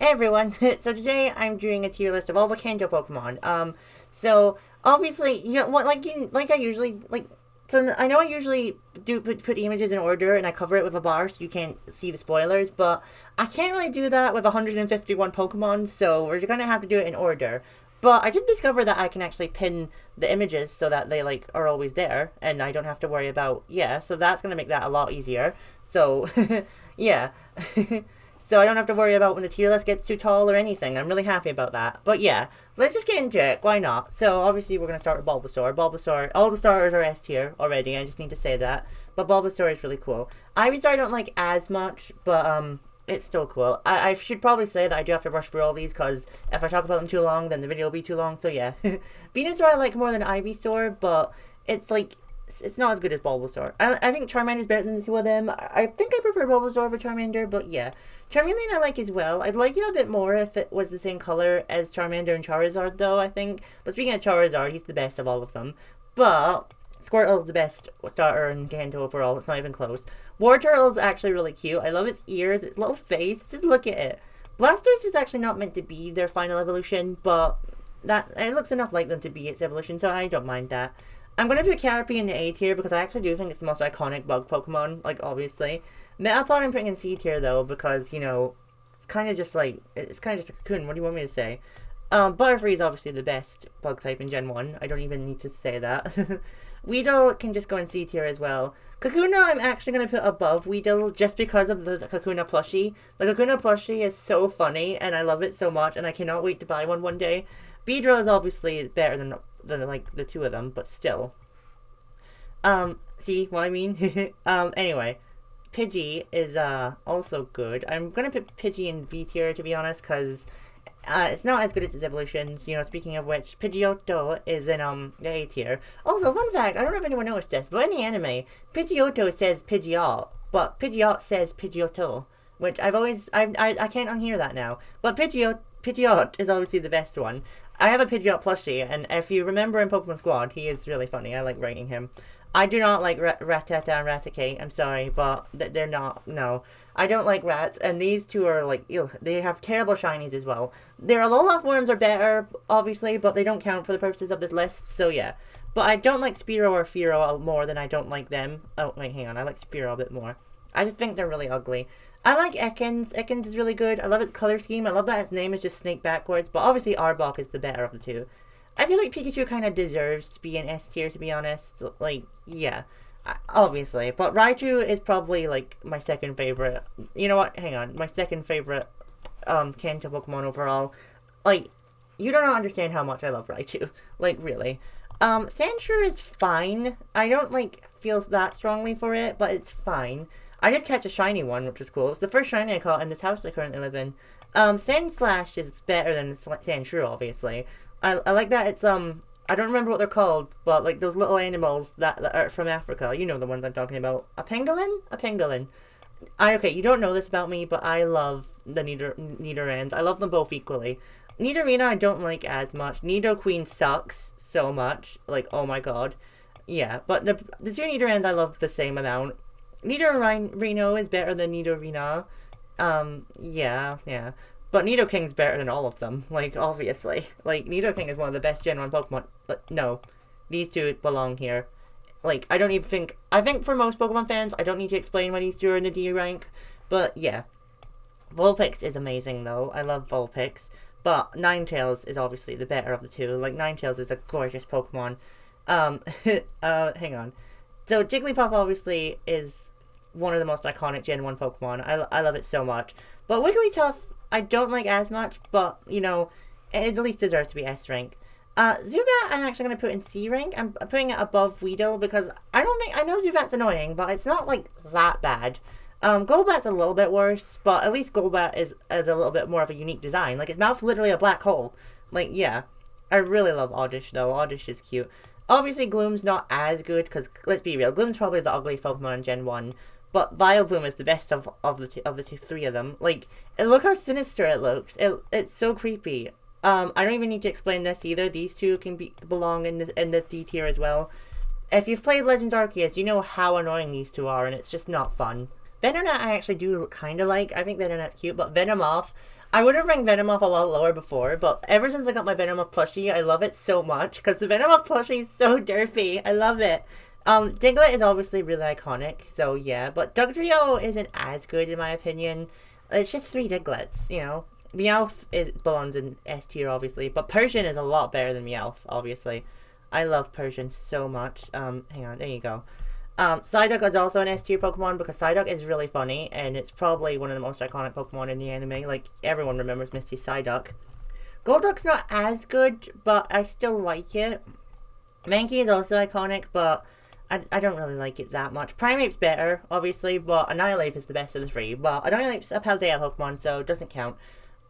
Hey everyone, so today I'm doing a tier list of all the Kanto Pokemon. So obviously, like I usually like. So I know I usually do put the images in order and I cover it with a bar so you can't see the spoilers, but I can't really do that with 151 Pokemon, so we're gonna have to do it in order. But I did discover that I can actually pin the images so that they like are always there, and I don't have to worry about So that's gonna make that a lot easier. So yeah. So I don't have to worry about when the tier list gets too tall or anything. I'm really happy about that. But yeah, let's just get into it. Why not? So obviously we're going to start with Bulbasaur. Bulbasaur, all the starters are S tier already. I just need to say that. But Bulbasaur is really cool. Ivysaur I don't like as much, but it's still cool. I should probably say that I do have to rush through all these because if I talk about them too long, then the video will be too long. So yeah. Venusaur I like more than Ivysaur, but it's like it's not as good as Bulbasaur. I think Charmander's better than the two of them. I think I prefer Bulbasaur over Charmander, but yeah. Charmeleon I like as well. I'd like it a bit more if it was the same color as Charmander and Charizard, though, I think. But speaking of Charizard, he's the best of all of them. But Squirtle's the best starter in Kanto overall. It's not even close. Wartortle's actually really cute. I love its ears, its little face. Just look at it. Blastoise was actually not meant to be their final evolution, but that it looks enough like them to be its evolution, so I don't mind that. I'm going to put Caterpie in the A tier because I actually do think it's the most iconic bug Pokemon, like, obviously. Metapod I'm putting in C tier, though, because, you know, it's kind of just a cocoon. What do you want me to say? Butterfree is obviously the best bug type in Gen 1. I don't even need to say that. Weedle can just go in C tier as well. Kakuna I'm actually going to put above Weedle just because of the Kakuna plushie. The Kakuna plushie is so funny, and I love it so much, and I cannot wait to buy one day. Beedrill is obviously better than like the two of them, but still. See what I mean? Anyway, Pidgey is also good. I'm gonna put Pidgey in V tier to be honest, because it's not as good as its evolutions. You know, speaking of which, Pidgeotto is in the A tier. Also, fun fact, I don't know if anyone noticed this, but in the anime, Pidgeotto says Pidgeot, but Pidgeot says Pidgeotto, which I can't unhear that now. But Pidgeot is obviously the best one. I have a Pidgeot plushie, and if you remember in Pokemon Squad, he is really funny. I like writing him. I do not like Rattata and Raticate. I'm sorry, but they're not. No. I don't like rats, and these two are like, ew, they have terrible shinies as well. Their Alola forms are better, obviously, but they don't count for the purposes of this list, so yeah. But I don't like Spearow or Fearow more than I don't like them. Oh, wait, hang on. I like Spearow a bit more. I just think they're really ugly. I like Ekans. Ekans is really good. I love its color scheme. I love that its name is just Snake backwards. But obviously Arbok is the better of the two. I feel like Pikachu kind of deserves to be in S tier, to be honest. Like, yeah. Obviously. But Raichu is probably, like, my second favorite. You know what? Hang on. My second favorite Kanto Pokemon overall. Like, you don't understand how much I love Raichu. Like, really. Sandshrew is fine. I don't, like, feel that strongly for it, but it's fine. I did catch a shiny one, which was cool. It was the first shiny I caught in this house I currently live in. Sandslash is better than Sandshrew, obviously. I like that it's, I don't remember what they're called, but, like, those little animals that are from Africa. You know the ones I'm talking about. A pangolin? A pangolin. Okay, you don't know this about me, but I love the Nidorans. I love them both equally. Nidorina I don't like as much. Nidoqueen sucks so much. Like, oh my god. Yeah, but the two Nidorans I love the same amount. Nidorino is better than Nidorina. Yeah. But Nidoking's better than all of them, like, obviously. Like, Nidoking is one of the best Gen 1 Pokemon. But no, these two belong here. Like, I think for most Pokemon fans, I don't need to explain why these two are in the D rank. But, yeah. Vulpix is amazing, though. I love Vulpix. But Ninetales is obviously the better of the two. Like, Ninetales is a gorgeous Pokemon. Hang on. So, Jigglypuff, obviously, is one of the most iconic Gen 1 Pokemon. I love it so much. But Wigglytuff, I don't like as much, but, you know, it at least deserves to be S rank. Zubat, I'm actually going to put in C rank. I'm putting it above Weedle because I know Zubat's annoying, but it's not, like, that bad. Golbat's a little bit worse, but at least Golbat is a little bit more of a unique design. Like, its mouth's literally a black hole. Like, yeah. I really love Oddish, though. Oddish is cute. Obviously, Gloom's not as good, because, let's be real, Gloom's probably the ugliest Pokemon in Gen 1. But Vileplume is the best of the three of them. Like, look how sinister it looks. It's so creepy. I don't even need to explain this either. These two can belong in the D tier as well. If you've played Legends Arceus, you know how annoying these two are, and it's just not fun. Venonat I actually do kind of like. I think Venonat's cute, but Venomoth, I would have ranked Venomoth a lot lower before, but ever since I got my Venomoth plushie, I love it so much because the Venomoth plushie is so derpy. I love it. Diglett is obviously really iconic, so yeah, but Dugtrio isn't as good in my opinion. It's just 3 Diglets, you know. Meowth belongs in S tier, obviously, but Persian is a lot better than Meowth, obviously. I love Persian so much. Hang on, there you go. Psyduck is also an S tier Pokemon because Psyduck is really funny, and it's probably one of the most iconic Pokemon in the anime. Like, everyone remembers Misty Psyduck. Golduck's not as good, but I still like it. Mankey is also iconic, but I don't really like it that much. Primeape's better, obviously, but Annihilape is the best of the 3. But Annihilape's a Paldea Pokemon, so it doesn't count.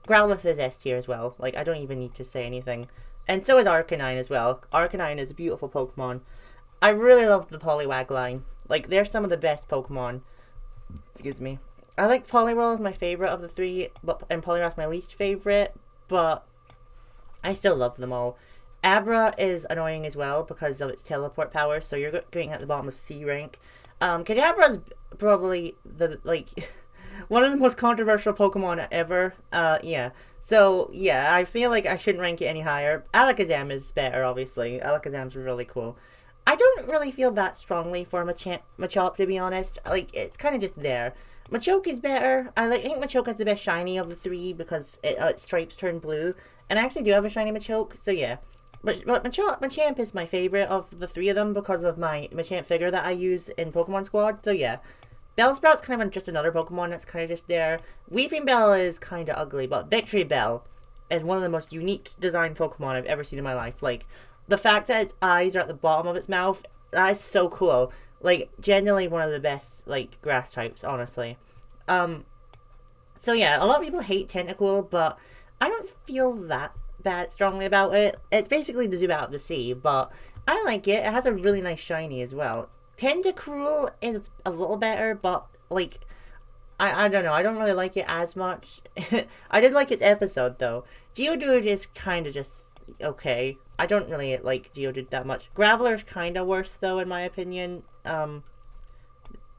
Growlithe is S tier as well. Like, I don't even need to say anything. And so is Arcanine as well. Arcanine is a beautiful Pokemon. I really love the Poliwag line. Like, they're some of the best Pokemon. Excuse me. I like Poliwhirl as my favorite of the 3, and Poliwrath's my least favorite, but I still love them all. Abra is annoying as well because of its teleport power, so you're getting at the bottom of C rank. Kadabra's probably one of the most controversial Pokemon ever. Yeah. So, yeah, I feel like I shouldn't rank it any higher. Alakazam is better, obviously. Alakazam's really cool. I don't really feel that strongly for Machop, to be honest. Like, it's kind of just there. Machoke is better. I think Machoke has the best shiny of the 3 because its stripes turn blue. And I actually do have a shiny Machoke, so yeah. But Machamp is my favorite of the 3 of them because of my Machamp figure that I use in Pokemon Squad, so yeah. Bellsprout's kind of just another Pokemon that's kind of just there. Weeping Bell is kind of ugly, but Victory Bell is one of the most unique design Pokemon I've ever seen in my life. Like, the fact that its eyes are at the bottom of its mouth, that is so cool. Like, genuinely one of the best, like, grass types, honestly. So yeah, a lot of people hate Tentacool, but I don't feel that strongly about it. It's basically the Zubat of the Sea, but I like it. It has a really nice shiny as well. Tentacruel is a little better, but, like, I don't know. I don't really like it as much. I did like its episode, though. Geodude is kind of just okay. I don't really like Geodude that much. Graveler's kind of worse, though, in my opinion. There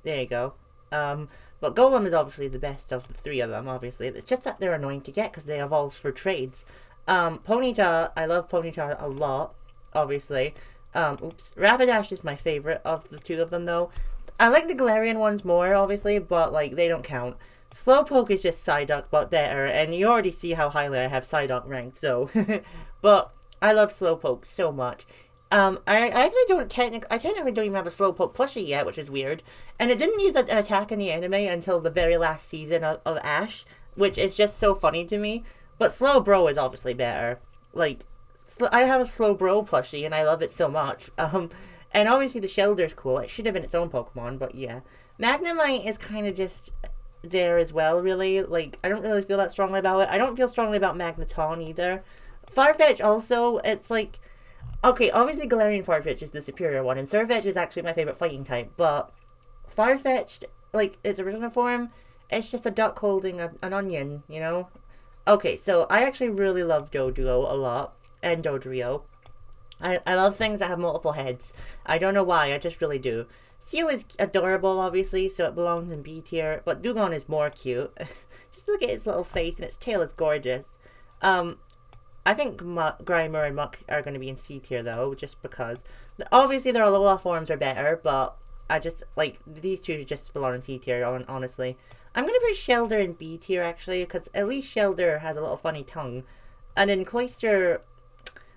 you go. But Golem is obviously the best of the 3 of them, obviously. It's just that they're annoying to get because they evolve for trades. Ponyta, I love Ponyta a lot, obviously. Rapidash is my favorite of the 2 of them, though. I like the Galarian ones more, obviously, but, like, they don't count. Slowpoke is just Psyduck, but better, and you already see how highly I have Psyduck ranked, so. But I love Slowpoke so much. I actually don't technically don't even have a Slowpoke plushie yet, which is weird. And it didn't use an attack in the anime until the very last season of Ash, which is just so funny to me. But Slowbro is obviously better. Like, I have a Slowbro plushie, and I love it so much. And obviously the Shelder's cool. It should have been its own Pokemon, but yeah. Magnemite is kind of just there as well, really. Like, I don't really feel that strongly about it. I don't feel strongly about Magneton either. Farfetch also, it's like, okay, obviously Galarian Farfetch is the superior one, and Surfetch is actually my favorite fighting type, but Farfetch, like, its original form, it's just a duck holding an onion, you know? Okay, so I actually really love Doduo a lot, and Dodrio. I love things that have multiple heads. I don't know why, I just really do. Seal is adorable, obviously, so it belongs in B tier, but Dugong is more cute. Just look at its little face, and its tail is gorgeous. I think Grimer and Muck are going to be in C tier, though, just because. Obviously, their Alola forms are better, but I just, like, these 2 just belong in C tier, honestly. I'm going to put Shelder in B tier, actually, because at least Shelder has a little funny tongue. And then Cloyster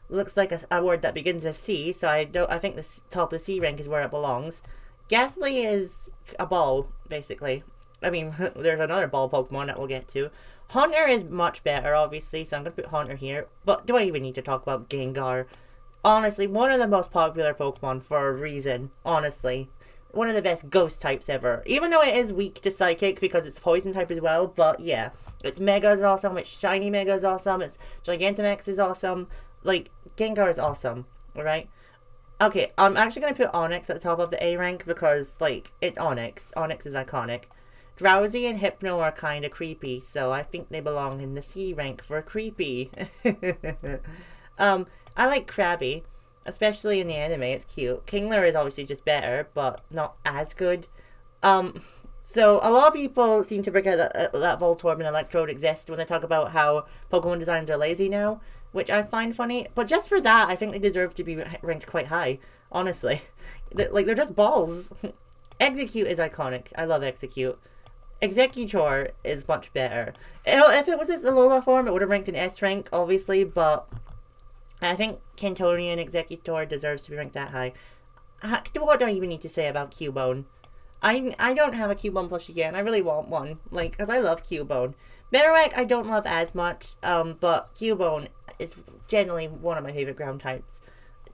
looks like a word that begins with C, so I think the top of the C rank is where it belongs. Ghastly is a ball, basically. I mean, there's another ball Pokemon that we'll get to. Haunter is much better, obviously, so I'm going to put Haunter here. But do I even need to talk about Gengar? Honestly, one of the most popular Pokemon for a reason, honestly. One of the best ghost types ever. Even though it is weak to Psychic because it's poison type as well, but yeah. Its Mega is awesome, its Shiny Mega is awesome, its Gigantamax is awesome. Like, Gengar is awesome, alright? Okay, I'm actually going to put Onix at the top of the A rank because, like, it's Onix. Onix is iconic. Drowsy and Hypno are kind of creepy, so I think they belong in the C rank for creepy. I like Krabby, especially in the anime, it's cute. Kingler is obviously just better, but not as good. So a lot of people seem to forget that Voltorb and Electrode exist when they talk about how Pokemon designs are lazy now, which I find funny. But just for that, I think they deserve to be ranked quite high. Honestly, they're just balls. Execute is iconic. I love Execute. Executor is much better. If it was its Alola form, it would have ranked an S rank, obviously, but I think Cantonian Executor deserves to be ranked that high. What do I even need to say about Cubone? I don't have a Cubone plushie yet, and I really want one, like, because I love Cubone. Marowak I don't love as much, but Cubone is generally one of my favorite ground types.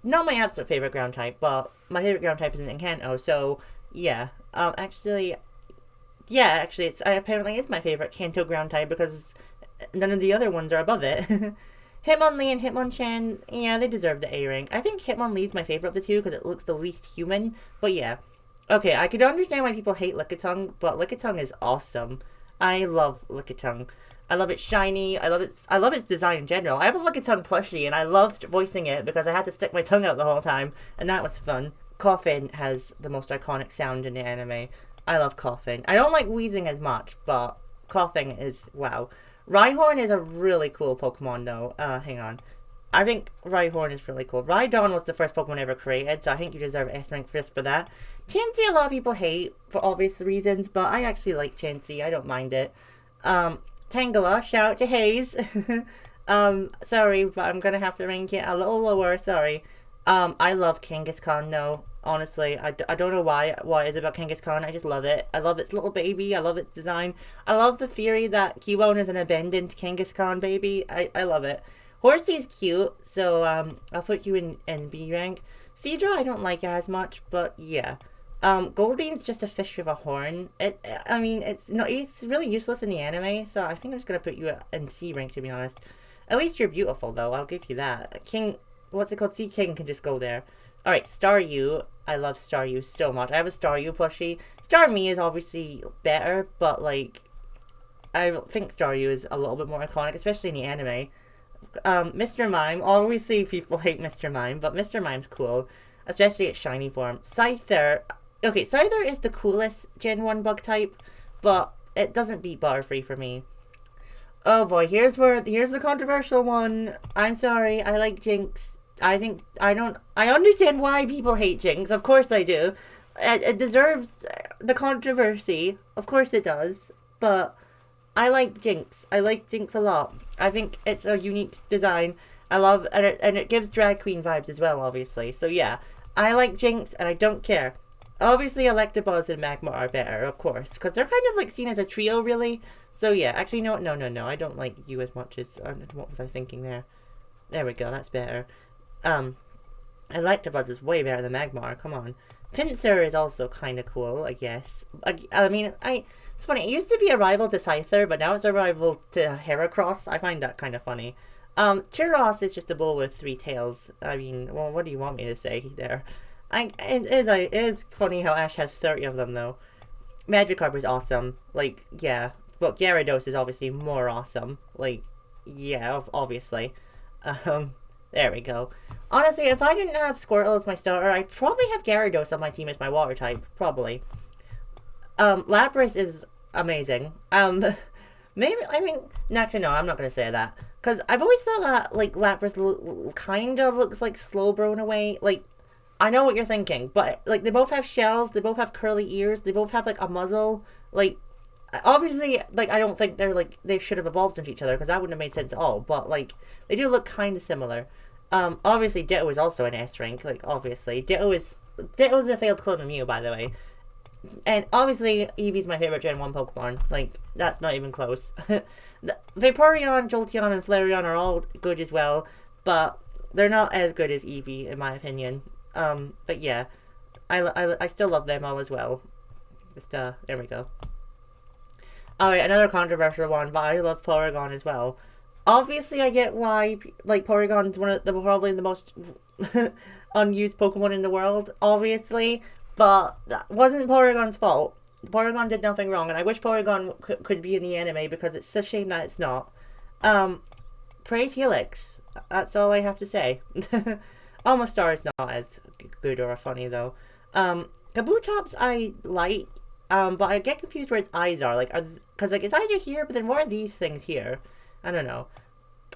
Not my absolute favorite ground type, but my favorite ground type is in Kanto, so, yeah. Actually, it's apparently is my favorite Kanto ground type, because none of the other ones are above it. Hitmonlee and Hitmonchan, yeah, they deserve the A rank. I think Hitmonlee's my favorite of the two, because it looks the least human, but yeah. Okay, I could understand why people hate Lickitung, but Lickitung is awesome. I love Lickitung. I love its shiny. I love its design in general. I have a Lickitung plushie, and I loved voicing it because I had to stick my tongue out the whole time, and that was fun. Coffin has the most iconic sound in the anime. I love Coffin. I don't like wheezing as much, but Coffin is wow. Rhyhorn is a really cool Pokemon, though. Hang on. I think Rhyhorn is really cool. Rhydon was the first Pokemon ever created, so I think you deserve S rank just for that. Chansey, a lot of people hate for obvious reasons, but I actually like Chansey. I don't mind it. Tangela, shout out to Hayes. Sorry, but I'm gonna have to rank it a little lower. Sorry. I love Kangaskhan though. Honestly, I don't know what it is about Kangaskhan. I just love it. I love its little baby. I love its design. I love the theory that Cubone is an abandoned Kangaskhan baby. I love it. Horsey's cute, so I'll put you in B rank. Seadra I don't like as much, but yeah. Goldine's just a fish with a horn. It's really useless in the anime, so I think I'm just gonna put you in C rank, to be honest. At least you're beautiful, though. I'll give you that. King, what's it called? Sea King can just go there. Alright, Staryu. I love Staryu so much. I have a Staryu plushie. Starmie is obviously better, but, like, I think Staryu is a little bit more iconic, especially in the anime. Mr. Mime. Obviously, people hate Mr. Mime, but Mr. Mime's cool, especially its shiny form. Scyther. Okay, Scyther is the coolest Gen 1 bug type, but it doesn't beat Butterfree for me. Oh boy, here's the controversial one. I'm sorry, I like Jinx. I understand why people hate Jinx. Of course I do. It deserves the controversy. Of course it does. But I like Jinx. I like Jinx a lot. I think it's a unique design. I love, and it gives drag queen vibes as well, obviously. So yeah, I like Jinx, and I don't care. Obviously, Electabuzz and Magmar are better, of course, because they're kind of like seen as a trio, really. So yeah, actually, no, I don't like you as much as, what was I thinking there? There we go, that's better. Electabuzz is way better than Magmar, come on. Pinsir is also kind of cool, I guess. It's funny, it used to be a rival to Scyther, but now it's a rival to Heracross. I find that kind of funny. Chiros is just a bull with 3 tails. I mean, well, what do you want me to say there? It is funny how Ash has 30 of them, though. Magikarp is awesome. Like, yeah. Well, Gyarados is obviously more awesome. Like, yeah, obviously. There we go. Honestly, if I didn't have Squirtle as my starter, I'd probably have Gyarados on my team as my water type. Probably. Lapras is amazing. Maybe, actually, no, I'm not gonna say that. Because I've always thought that, like, Lapras kind of looks like Slowbro in a way. Like, I know what you're thinking, but, like, they both have shells, they both have curly ears, they both have, like, a muzzle. Like, obviously, like, I don't think they should have evolved into each other, because that wouldn't have made sense at all. But, like, they do look kind of similar. Obviously, Ditto is also an S rank, like, obviously. Ditto's a failed clone of Mew, by the way. And obviously, Eevee's my favorite Gen 1 Pokemon. Like, that's not even close. Vaporeon, Jolteon, and Flareon are all good as well, but they're not as good as Eevee, in my opinion. But yeah, I still love them all as well. Just, there we go. Alright, another controversial one, but I love Porygon as well. Obviously, I get why, like, Porygon's probably the most unused Pokemon in the world, obviously. But that wasn't Porygon's fault. Porygon did nothing wrong, and I wish Porygon could be in the anime because it's a shame that it's not. Praise Helix. That's all I have to say. Almost Star is not as good or funny, though. Kabutops I like. But I get confused where its eyes are. Like, because like its eyes are here, but then what are these things here? I don't know.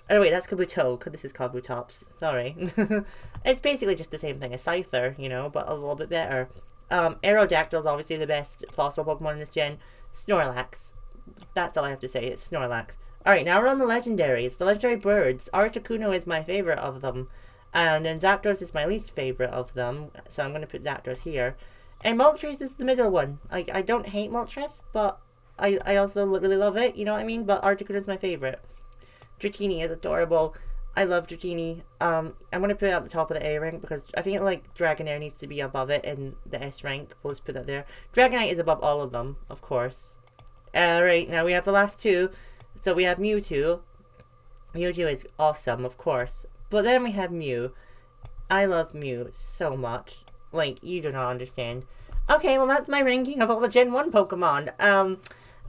Oh wait, that's Kabuto, because this is Kabutops. Sorry. It's basically just the same thing as Scyther, you know, but a little bit better. Aerodactyl's obviously the best fossil Pokemon in this gen. Snorlax. That's all I have to say, it's Snorlax. Alright, now we're on the legendaries. The legendary birds. Articuno is my favorite of them. And then Zapdos is my least favorite of them. So I'm going to put Zapdos here. And Moltres is the middle one. I don't hate Moltres, but I also really love it, you know what I mean? But Articuno is my favorite. Dratini is adorable. I love Dratini. I'm going to put it at the top of the A rank because I think like Dragonair needs to be above it in the S rank. We'll just put that there. Dragonite is above all of them, of course. Alright, now we have the last two. So we have Mewtwo. Mewtwo is awesome, of course. But then we have Mew. I love Mew so much. Like, you do not understand. Okay, well that's my ranking of all the Gen 1 Pokemon.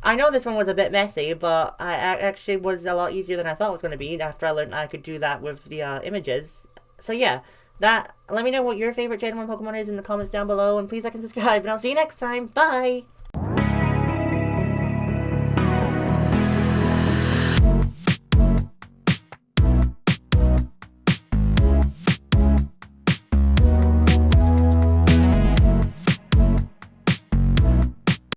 I know this one was a bit messy, but I actually was a lot easier than I thought it was going to be after I learned I could do that with the images. So yeah, let me know what your favorite Gen 1 Pokemon is in the comments down below, and please like and subscribe, and I'll see you next time. Bye!